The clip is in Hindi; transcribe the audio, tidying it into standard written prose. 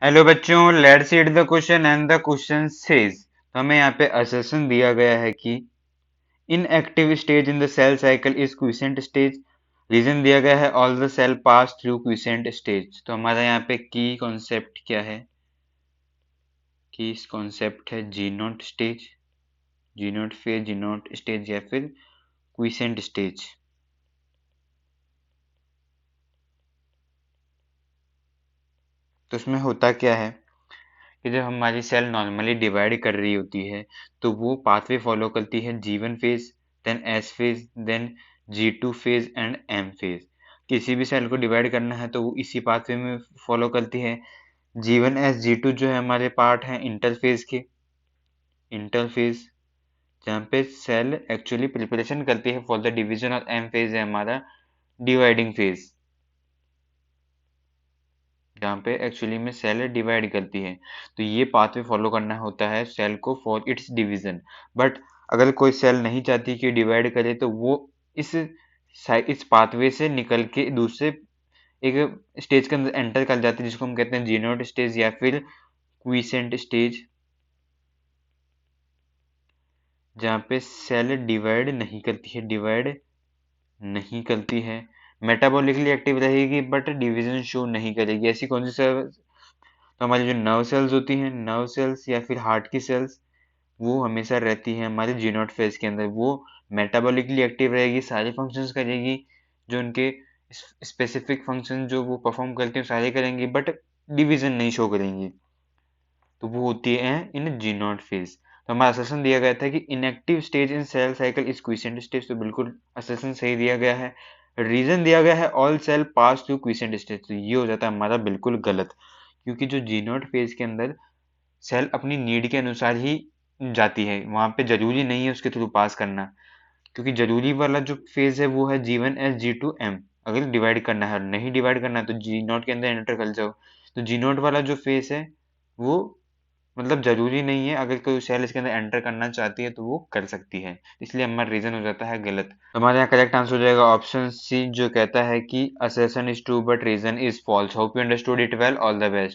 हेलो बच्चों, let's read the question and the question says. तो हमें यहाँ पे असर्शन दिया गया है कि inactive stage in the cell cycle is quiescent stage. Reason दिया गया है all the cell pass through quiescent stage. तो हमारा यहाँ पे की कॉन्सेप्ट क्या है? की कॉन्सेप्ट है G naught stage, G naught phase, G naught stage या फिर क्विसेंट स्टेज। तो उसमें होता क्या है कि जब हमारी सेल नॉर्मली डिवाइड कर रही होती है तो वो पाथवे फॉलो करती है G1 phase, then S phase, then G2 phase and M phase. किसी भी सेल को डिवाइड करना है तो वो इसी पाथवे में फॉलो करती है। G1S G2 जो है हमारे पार्ट हैं इंटरफेज के, इंटरफेज जहाँ पे सेल एक्चुअली प्रिपरेशन करती है फॉर द डिवीजन, और M फेज है हमारा डिवाइडिंग फेज, जहाँ पे एक्चुअली में सेल डिवाइड करती है। तो ये पाथवे फॉलो करना होता है सेल को फॉर इट्स डिवीजन। बट अगर कोई सेल नहीं चाहती कि डिवाइड करे तो वो इस इस पाथवे से निकल के दूसरे एक स्टेज के अंदर एंटर कर जाती है, जिसको हम कहते हैं जीनोड स्टेज या फिर क्वीसेंट स्टेज, जहाँ पे सेल डिवाइड नहीं करती है, डिवाइड नहीं करती है। मेटाबॉलिकली एक्टिव रहेगी बट डिवीजन शो नहीं करेगी। ऐसी कौन सी सेल? तो हमारी जो नर्व सेल्स होती हैं, नर्व सेल्स या फिर हार्ट की सेल्स, वो हमेशा रहती है हमारे जी नॉट फेज के अंदर। वो मेटाबॉलिकली एक्टिव रहेगी, सारे फंक्शंस करेगी, जो उनके स्पेसिफिक फंक्शन जो वो परफॉर्म करती हैं सारे करेंगी, बट डिवीजन नहीं शो करेंगी। तो वो होती है इन जी नॉट फेज। तो हमारा असेसन दिया गया था कि inactive stage in cell cycle is quiescent stage. तो बिल्कुल असेसन सही दिया गया है। रीजन दिया गया है all cell pass through quiescent stage. तो ये हो जाता है हमारा बिल्कुल गलत, क्योंकि जो जी नॉट फेज के अंदर सेल अपनी नीड के अनुसार ही जाती है, वहां पे जरूरी नहीं है उसके थ्रू पास करना। क्योंकि जरूरी वाला जो फेज है वो है G1S G2M। अगर डिवाइड करना है और नहीं डिवाइड करना है तो जी नॉट के अंदर एंटर कर जाओ। तो जी नॉट वाला जो फेज है वो मतलब जरूरी नहीं है, अगर कोई सेल इसके अंदर एंटर करना चाहती है तो वो कर सकती है। इसलिए हमारा रीजन हो जाता है गलत। तो हमारे यहाँ करेक्ट आंसर हो जाएगा ऑप्शन सी, जो कहता है कि assertion is true but reason is false. Hope you understood it well. All the best.